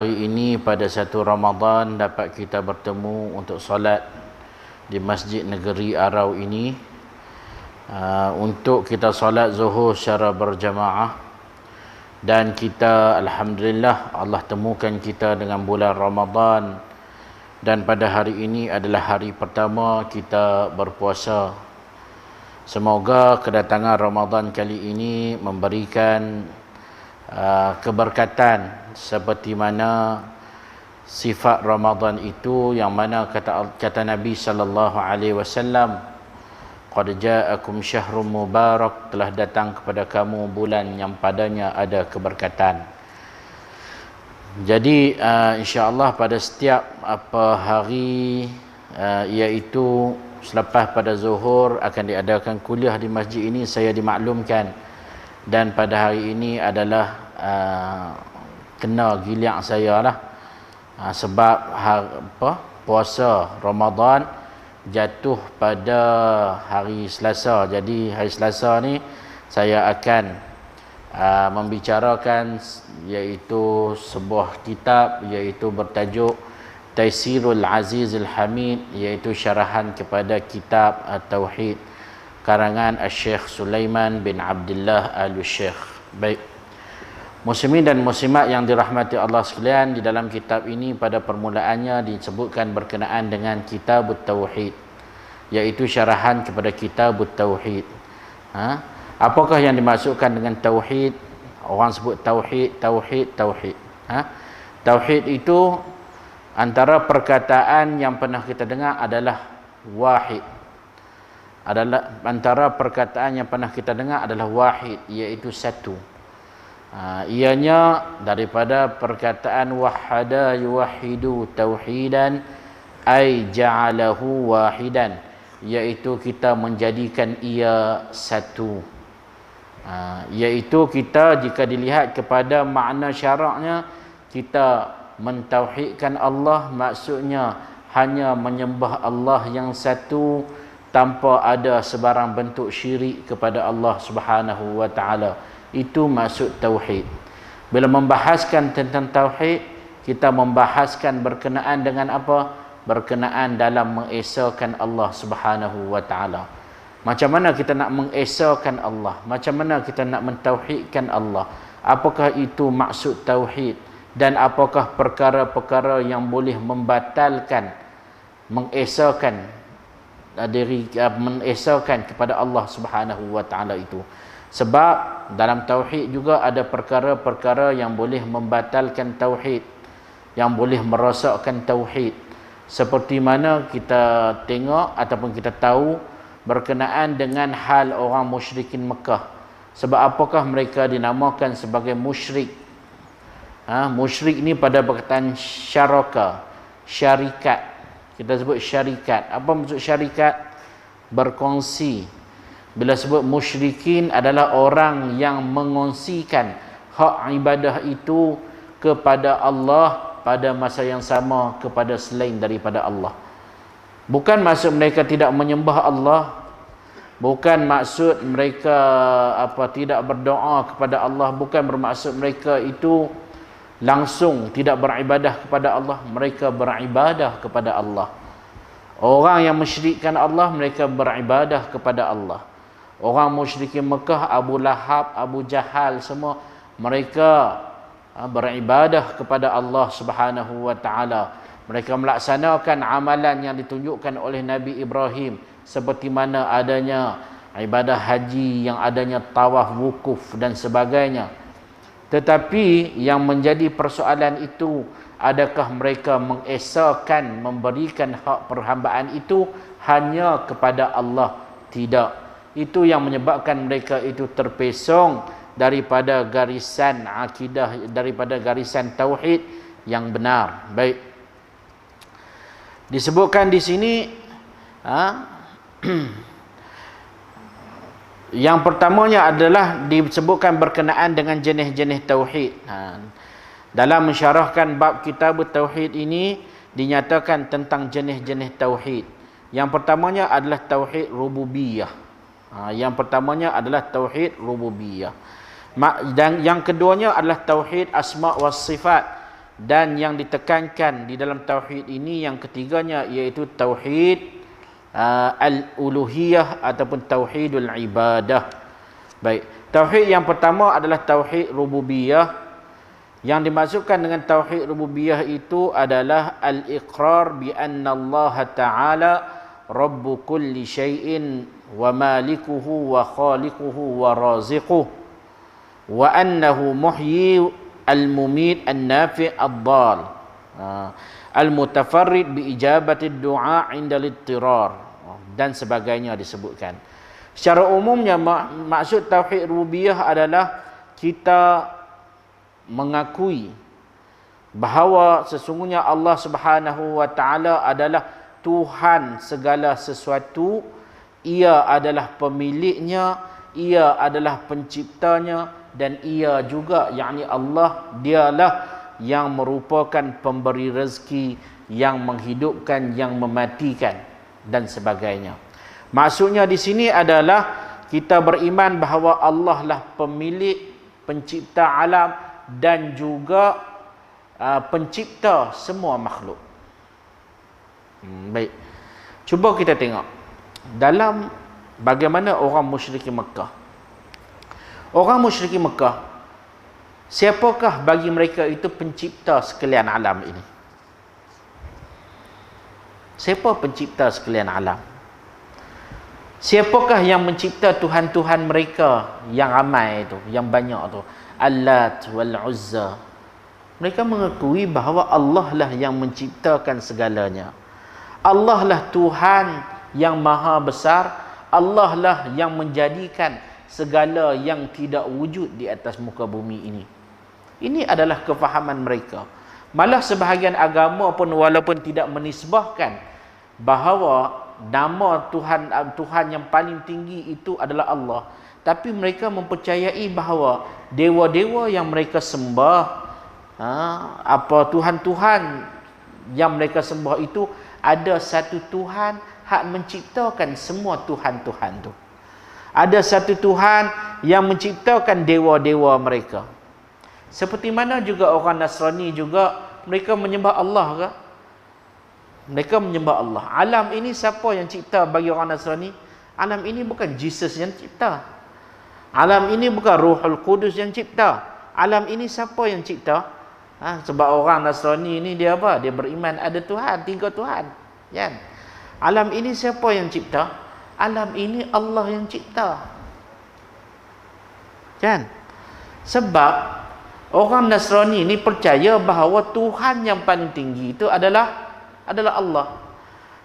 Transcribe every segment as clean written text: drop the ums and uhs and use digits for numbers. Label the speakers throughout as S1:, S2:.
S1: Hari ini pada 1 Ramadan dapat kita bertemu untuk solat di Masjid Negeri Arau ini, untuk kita solat zuhur secara berjamaah. Dan kita alhamdulillah Allah temukan kita dengan bulan Ramadan, dan pada hari ini adalah hari pertama kita berpuasa. Semoga kedatangan Ramadan kali ini memberikan keberkatan seperti mana sifat Ramadan itu, yang mana kata Nabi sallallahu alaihi wasallam, qad ja'akum syahrun mubarak, telah datang kepada kamu bulan yang padanya ada keberkatan. Jadi insya-Allah pada setiap hari iaitu selepas pada zuhur akan diadakan kuliah di masjid ini, saya dimaklumkan. Dan pada hari ini adalah kena giliak saya lah, sebab puasa Ramadan jatuh pada hari Selasa. Jadi hari Selasa ni saya akan membicarakan iaitu sebuah kitab, iaitu bertajuk Taisirul Azizul Hamid, iaitu syarahan kepada kitab Tauhid karangan Syekh Sulaiman bin Abdullah Al-Syekh. Baik, muslimin dan muslimat yang dirahmati Allah sekalian, di dalam kitab ini pada permulaannya disebutkan berkenaan dengan Kitabut Tauhid, iaitu syarahan kepada Kitabut Tauhid. Apakah yang dimaksudkan dengan tauhid? Orang sebut tauhid. Tauhid itu antara perkataan yang pernah kita dengar adalah wahid. Antara perkataan yang pernah kita dengar adalah wahid, iaitu satu. Ianya daripada perkataan wahada yuwahidu tauhidan ay ja'alahu wahidan, iaitu kita menjadikan ia satu. Iaitu kita, jika dilihat kepada makna syaraknya, kita mentauhidkan Allah, maksudnya hanya menyembah Allah yang satu tanpa ada sebarang bentuk syirik kepada Allah Subhanahu wa taala. Itu maksud tauhid. Bila membahaskan tentang tauhid, kita membahaskan berkenaan dengan apa? Berkenaan dalam mengesahkan Allah Subhanahu wa taala. Macam mana kita nak mengesahkan Allah? Macam mana kita nak mentauhidkan Allah? Apakah itu maksud tauhid? Dan apakah perkara-perkara yang boleh membatalkan mengesahkan kepada Allah Subhanahu wa taala itu? Sebab dalam tauhid juga ada perkara-perkara yang boleh membatalkan tauhid, yang boleh merosakkan tauhid. Seperti mana kita tengok ataupun kita tahu berkenaan dengan hal orang musyrikin Mekah. Sebab apakah mereka dinamakan sebagai musyrik? Musyrik ni pada perkataan syarikat. Kita sebut syarikat. Apa maksud syarikat? Berkongsi. Bila sebut musyrikin adalah orang yang mengongsikan hak ibadah itu kepada Allah pada masa yang sama kepada selain daripada Allah. Bukan maksud mereka tidak menyembah Allah, bukan maksud mereka tidak berdoa kepada Allah, bukan bermaksud mereka itu langsung tidak beribadah kepada Allah. Mereka beribadah kepada Allah. Orang yang musyrikkan Allah, mereka beribadah kepada Allah. Orang musyrikin Mekah, Abu Lahab, Abu Jahal, semua mereka beribadah kepada Allah Subhanahu wa taala. Mereka melaksanakan amalan yang ditunjukkan oleh Nabi Ibrahim, seperti mana adanya ibadah haji, yang adanya tawaf wukuf dan sebagainya. Tetapi yang menjadi persoalan itu, adakah mereka mengesahkan, memberikan hak perhambaan itu hanya kepada Allah? Tidak. Itu yang menyebabkan mereka itu terpesong daripada garisan akidah, daripada garisan tauhid yang benar. Baik. Disebutkan di sini yang pertamanya adalah disebutkan berkenaan dengan jenis-jenis tauhid. Dalam mensyarahkan bab kitab tauhid ini dinyatakan tentang jenis-jenis tauhid. Yang pertamanya adalah tauhid rububiyah. Dan yang keduanya adalah tauhid asma' was sifat. dan yang ditekankan di dalam tauhid ini yang ketiganya iaitu tauhid al-uluhiyah ataupun tauhidul ibadah. Baik, tauhid yang pertama adalah tauhid rububiyah. Yang dimaksudkan dengan tauhid rububiyah itu adalah al-iqrar bi anna Allah Ta'ala rabbu kulli syai'in wa malikuhu wa khaliquhu wa raziquhu wa annahu muhyi al-mumit an-nafi' ad-dal al-mutafarrid bi ijabati ad-du'a 'inda al-ittirar dan sebagainya disebutkan. Secara umumnya maksud tauhid rububiyah adalah kita mengakui bahawa sesungguhnya Allah Subhanahu wa taala adalah Tuhan segala sesuatu, ia adalah pemiliknya, ia adalah penciptanya, dan ia juga yakni Allah dialah yang merupakan pemberi rezeki, yang menghidupkan, yang mematikan dan sebagainya. Maksudnya di sini adalah kita beriman bahawa Allah lah pemilik, pencipta alam dan juga pencipta semua makhluk. Baik. Cuba kita tengok dalam bagaimana orang musyrikin Mekah. Orang musyrikin Mekah, siapakah bagi mereka itu pencipta sekalian alam ini? Siapa pencipta sekalian alam? Siapakah yang mencipta Tuhan-Tuhan mereka yang ramai itu, yang banyak tu? Allat wal Uzza. Mereka mengakui bahawa Allah lah yang menciptakan segalanya. Allah lah Tuhan yang maha besar. Allah lah yang menjadikan segala yang tidak wujud di atas muka bumi ini. Ini adalah kefahaman mereka. Malah sebahagian agama pun walaupun tidak menisbahkan bahawa nama Tuhan yang paling tinggi itu adalah Allah, tapi mereka mempercayai bahawa dewa-dewa yang mereka sembah, Tuhan-Tuhan yang mereka sembah itu, ada satu Tuhan hak menciptakan semua Tuhan-Tuhan itu. Ada satu Tuhan yang menciptakan dewa-dewa mereka. Seperti mana juga orang Nasrani juga, mereka menyembah Allah ke? Mereka menyembah Allah. Alam ini siapa yang cipta bagi orang Nasrani? Alam ini bukan Jesus yang cipta. Alam ini bukan Ruhul Qudus yang cipta. Alam ini siapa yang cipta? Sebab orang Nasrani ini dia apa? Dia beriman ada Tuhan, 3 Tuhan. Kan? Alam ini siapa yang cipta? Alam ini Allah yang cipta. Kan? Sebab orang Nasrani ini percaya bahawa Tuhan yang paling tinggi itu adalah Allah.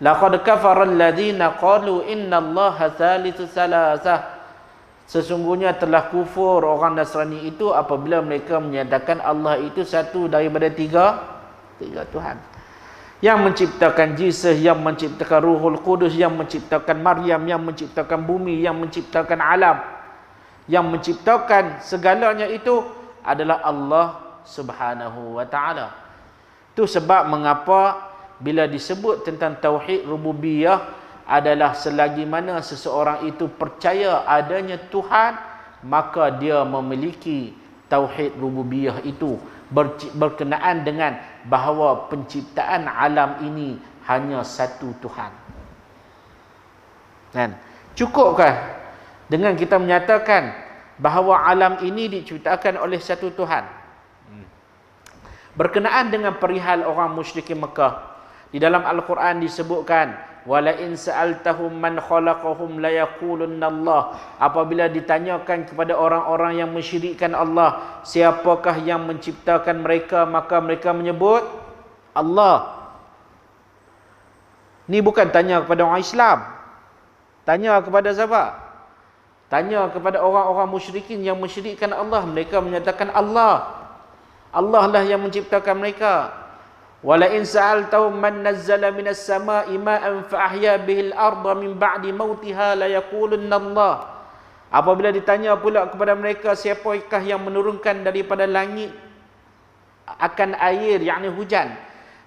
S1: Laqad kafara alladhina qalu innallaha thalithu salasah. Sesungguhnya telah kufur orang Nasrani itu apabila mereka menyatakan Allah itu satu daripada tiga Tuhan. Yang menciptakan Jesus, yang menciptakan Ruhul Qudus, yang menciptakan Maryam, yang menciptakan bumi, yang menciptakan alam, yang menciptakan segalanya itu adalah Allah Subhanahu wa taala. Itu sebab mengapa bila disebut tentang tauhid rububiyah adalah selagi mana seseorang itu percaya adanya Tuhan, maka dia memiliki tauhid rububiyah itu berkenaan dengan bahawa penciptaan alam ini hanya satu Tuhan. Kan? Cukupkah dengan kita menyatakan bahawa alam ini diciptakan oleh satu Tuhan? Berkenaan dengan perihal orang musyrikin Mekah, di dalam Al-Quran disebutkan, wala in sa'altahum man khalaqahum la yaqulunna Allah. Apabila ditanyakan kepada orang-orang yang mensyirikkan Allah, siapakah yang menciptakan mereka, maka mereka menyebut Allah. Ni bukan tanya kepada orang Islam. Tanya kepada siapa? Tanya kepada orang-orang musyrikin yang mensyirikkan Allah. Mereka menyatakan Allah. Allah lah yang menciptakan mereka. Wala in sa'altahum man nazzala minas sama'i ma'an fa ahya bihil arda min ba'di mautiha la yaqulunna Allah. Apabila ditanya pula kepada mereka siapakah yang menurunkan daripada langit akan air, yakni hujan,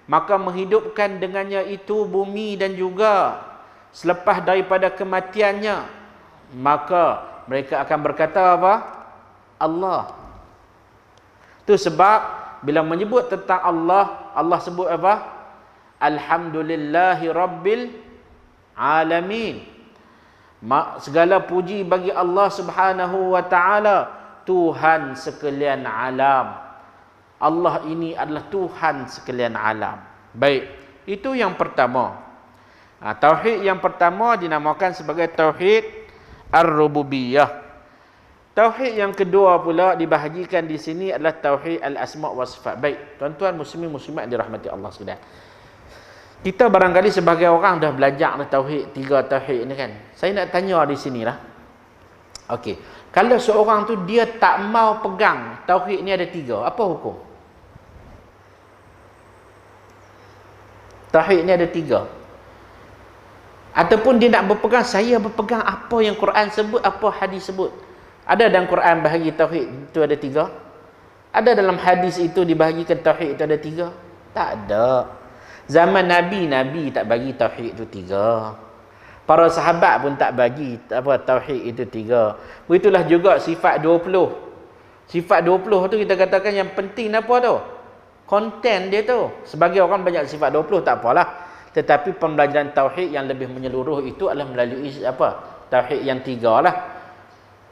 S1: maka menghidupkan dengannya itu bumi dan juga selepas daripada kematiannya, maka mereka akan berkata apa? Allah. Itu sebab bila menyebut tentang Allah, Allah sebut apa? Alhamdulillahi Rabbil Alamin. Segala puji bagi Allah Subhanahu wa ta'ala, Tuhan sekalian alam. Allah ini adalah Tuhan sekalian alam. Baik, itu yang pertama. Tauhid yang pertama dinamakan sebagai Tauhid Ar-Rububiyah. Tauhid yang kedua pula dibahagikan di sini adalah Tauhid Al-Asma' wa Sifat. Baik, tuan-tuan muslimin muslimat dirahmati Allah sekalian. Kita barangkali sebagai orang dah belajar tauhid, 3 tauhid ini kan. Saya nak tanya di sinilah. Okey, kalau seorang tu dia tak mau pegang tauhid ni ada 3, apa hukum? Tauhid ni ada 3. Ataupun dia nak berpegang, saya berpegang apa yang Quran sebut, apa hadis sebut. Ada dalam Quran bahagi tauhid itu ada 3? Ada dalam hadis itu dibahagikan tauhid itu ada 3? Tak ada. Zaman Nabi tak bagi tauhid itu 3. Para sahabat pun tak bagi tauhid itu 3. Begitulah juga sifat 20. Sifat 20 tu kita katakan yang penting apa tu? Konten dia tu. Sebagai orang banyak sifat 20 tak apalah. Tetapi pembelajaran tauhid yang lebih menyeluruh itu adalah melalui tauhid yang 3 lah.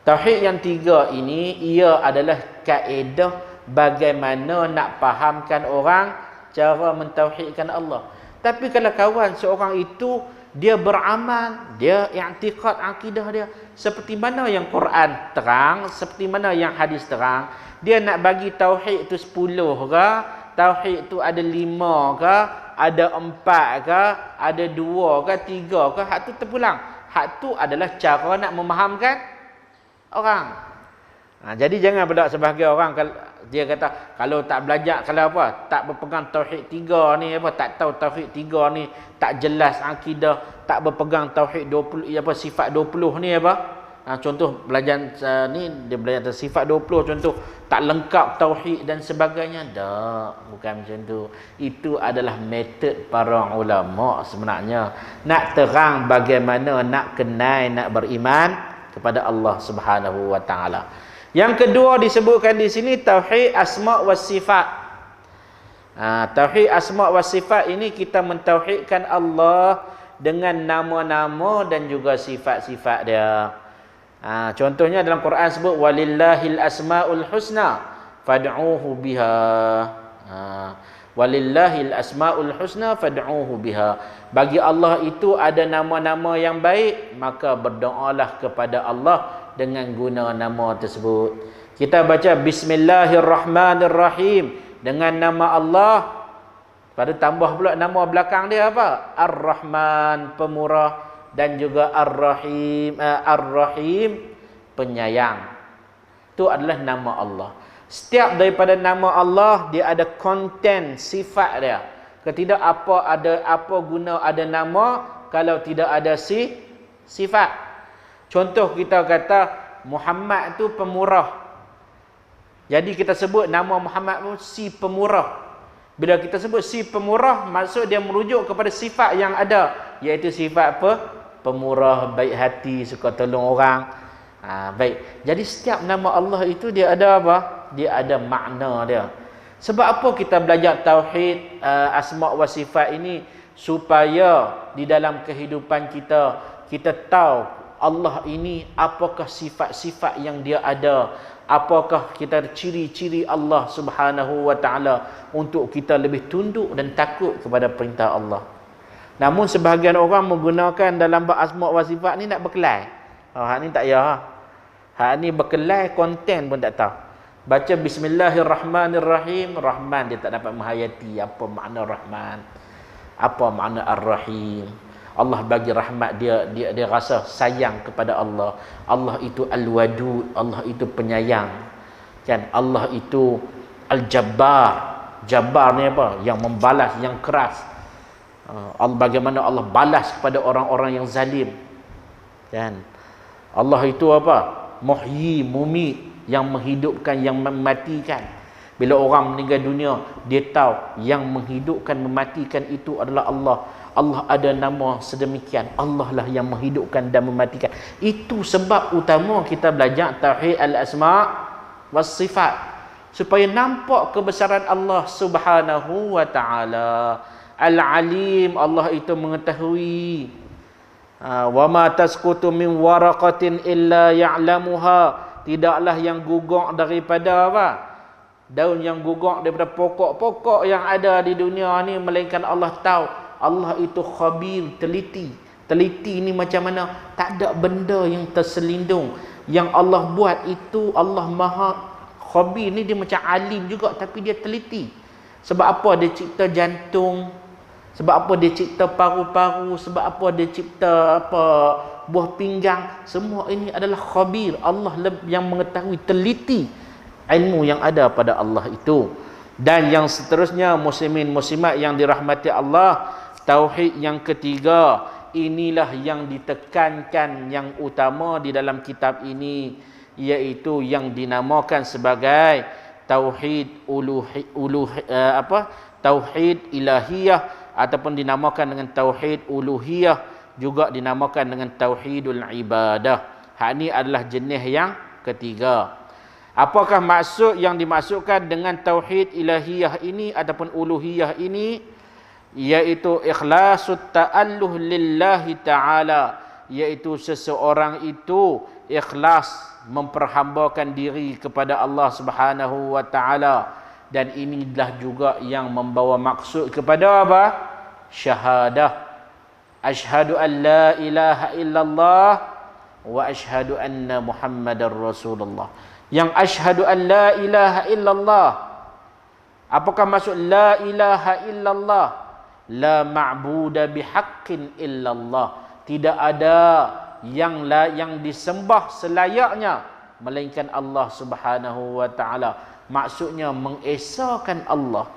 S1: Tauhid yang 3 ini ia adalah kaedah bagaimana nak fahamkan orang cara mentauhidkan Allah. Tapi kalau kawan seorang itu dia beramal, dia i'tiqad akidah dia seperti mana yang Quran terang, seperti mana yang hadis terang, dia nak bagi tauhid itu 10 ke, tauhid itu ada 5 ke, ada 4 ke, ada 2 ke, 3 ke, hak tu terpulang. Hak tu adalah cara nak memahamkan orang. Jadi jangan pula sebagai orang dia kata kalau tak belajar, kalau apa, tak berpegang tauhid 3 ni apa, tak tahu tauhid 3 ni, tak jelas akidah, tak berpegang tauhid 20 sifat 20 ni apa. Contoh belajar ni dia belajar sifat 20 contoh, tak lengkap tauhid dan sebagainya. Tak, bukan macam tu. Itu adalah metod para ulama sebenarnya nak terang bagaimana nak kenal, nak beriman kepada Allah Subhanahu wa taala. Yang kedua disebutkan di sini tauhid asma' was sifat. Tauhid asma' was sifat ini kita mentauhidkan Allah dengan nama-nama dan juga sifat-sifat dia. Contohnya dalam Quran sebut walillahil asmaul husna fad'uuhu biha. Walillahil asmaul husna fad'uuhu biha. Bagi Allah itu ada nama-nama yang baik, maka berdoalah kepada Allah dengan guna nama tersebut. Kita baca bismillahirrahmanirrahim dengan nama Allah, pada tambah pula nama belakang dia apa? Ar-Rahman, pemurah, dan juga Ar-Rahim, Ar-Rahim, penyayang. Itu adalah nama Allah. Setiap daripada nama Allah dia ada konten sifat dia. Ketidak apa guna ada nama kalau tidak ada sifat. Contoh kita kata Muhammad tu pemurah. Jadi kita sebut nama Muhammad tu si pemurah. Bila kita sebut si pemurah, maksud dia merujuk kepada sifat yang ada, iaitu sifat apa? Pemurah, baik hati, suka tolong orang. Baik. Jadi setiap nama Allah itu dia ada apa? Dia ada makna dia. Sebab apa kita belajar tauhid asma' wa sifat ini? Supaya di dalam kehidupan kita tahu Allah ini apakah sifat-sifat yang dia ada, apakah kita ciri-ciri Allah Subhanahu wa taala untuk kita lebih tunduk dan takut kepada perintah Allah. Namun sebahagian orang menggunakan dalam bab asma' wa sifat ni nak berkelai. Hak ni tak ya. Hak ni berkelai konten pun tak tahu. Baca bismillahirrahmanirrahim, Rahman dia tak dapat menghayati apa makna Rahman, apa makna Ar-Rahim. Allah bagi rahmat, dia rasa sayang kepada Allah. Allah itu Al-Wadud, Allah itu penyayang. Kan? Allah itu Al-Jabbar. Jabbar ni apa? Yang membalas, yang keras. Bagaimana Allah balas kepada orang-orang yang zalim. Kan? Allah itu apa? Muhyi, mumit, yang menghidupkan, yang mematikan. Bila orang meninggal dunia, dia tahu yang menghidupkan, mematikan itu adalah Allah. Allah ada nama sedemikian. Allah lah yang menghidupkan dan mematikan. Itu sebab utama kita belajar tauhid al-asma' was sifat. supaya nampak kebesaran Allah Subhanahu wa taala. Al-Alim, Allah itu mengetahui. Wa ma tasqutu min waraqatin illa ya'lamuha. Tidaklah yang gugur daripada apa? Daun yang gugur daripada pokok-pokok yang ada di dunia ni, melainkan Allah tahu. Allah itu khabir, teliti. Teliti ni macam mana? Tak ada benda yang terselindung. Yang Allah buat itu, Allah Maha khabir ni, dia macam alim juga, tapi dia teliti. Sebab apa dia cipta jantung? Sebab apa dia cipta paru-paru? Sebab apa dia cipta apa buah pinggang? Semua ini adalah khabir. Allah yang mengetahui, teliti ilmu yang ada pada Allah itu. Dan yang seterusnya, muslimin muslimat yang dirahmati Allah, tauhid yang ketiga, inilah yang ditekankan yang utama di dalam kitab ini, iaitu yang dinamakan sebagai tauhid tauhid ilahiyah, ataupun dinamakan dengan tauhid uluhiyah, juga dinamakan dengan tauhidul ibadah. Hak ini adalah jenis yang ketiga. Apakah maksud yang dimaksudkan dengan tauhid ilahiyah ini ataupun uluhiyah ini? Iaitu ikhlasut ta'alluh lillahi ta'ala, iaitu seseorang itu ikhlas memperhambakan diri kepada Allah Subhanahu wa taala. Dan inilah juga yang membawa maksud kepada apa? Syahadah. Asyhadu an la ilaha illallah wa asyhadu anna Muhammadar Rasulullah. Yang asyhadu an la ilaha illallah, apakah maksud la ilaha illallah? La ma'buda bihaqqin illallah. Tidak ada yang disembah selayaknya melainkan Allah Subhanahu wa taala. Maksudnya mengesahkan Allah,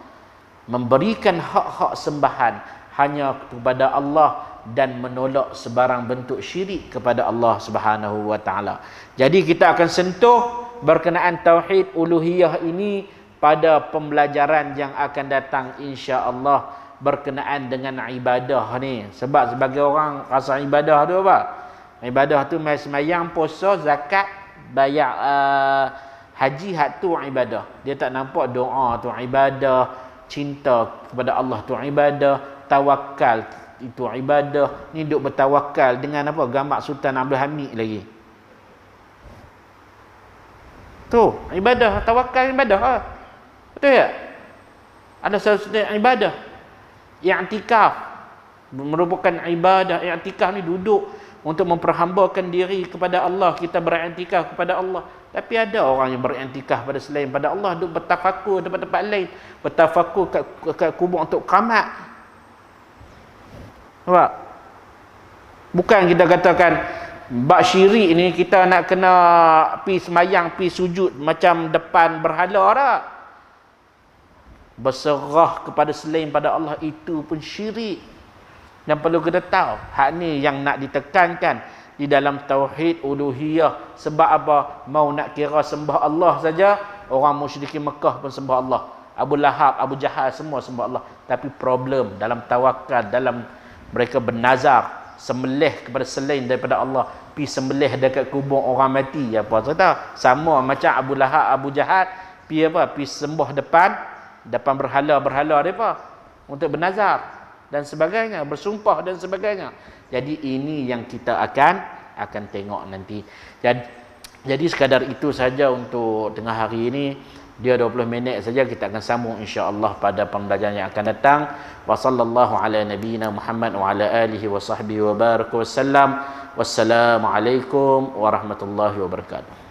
S1: memberikan hak-hak sembahan hanya kepada Allah, dan menolak sebarang bentuk syirik kepada Allah Subhanahu wa taala. Jadi kita akan sentuh berkenaan tauhid uluhiyah ini pada pembelajaran yang akan datang insya-Allah, berkenaan dengan ibadah ni. Sebab sebagai orang rasa ibadah tu apa? Ibadah tu sembahyang, puasa, zakat, bayar haji, hak tu ibadah. Dia tak nampak doa tu ibadah, cinta kepada Allah tu ibadah, tawakal itu ibadah. Ni duk bertawakal dengan apa? Gambar Sultan Abdul Hamid lagi. Tu ibadah, tawakal ibadah. Betul tak? Ada satu ibadah. I'tikaf merupakan ibadah. I'tikaf ni duduk untuk memperhambakan diri kepada Allah. Kita beriktikaf kepada Allah. Tapi ada orang yang beriktikaf pada selain pada Allah, duk bertafakur di tempat-tempat lain, bertafakur kat kubur untuk qamat. Nampak? Bukan kita katakan bab syirik ni kita nak kena pi semayang, pi sujud macam depan berhala dah. Berserah kepada selain pada Allah itu pun syirik. Dan perlu kita tahu, hak ni yang nak ditekankan di dalam tauhid uluhiyah. Sebab apa? Mau nak kira sembah Allah saja, orang musyrikin Mekah pun sembah Allah. Abu Lahab, Abu Jahal, semua sembah Allah. Tapi problem dalam tawakal, dalam mereka bernazar sembelih kepada selain daripada Allah, pi sembelih dekat kubur orang mati, apa kata? Sama macam Abu Lahab, Abu Jahal pi apa? Pi sembah depan berhala-berhala depa untuk bernazar dan sebagainya, bersumpah dan sebagainya. Jadi ini yang kita akan tengok nanti. Jadi sekadar itu saja untuk tengah hari ini. Dia 20 minit saja, kita akan sambung insya-Allah pada pembelajaran yang akan datang. Wa sallallahu ala nabiyyina Muhammad wa ala alihi wa sahbihi wa baraka wasallam. Wassalamualaikum warahmatullahi wabarakatuh.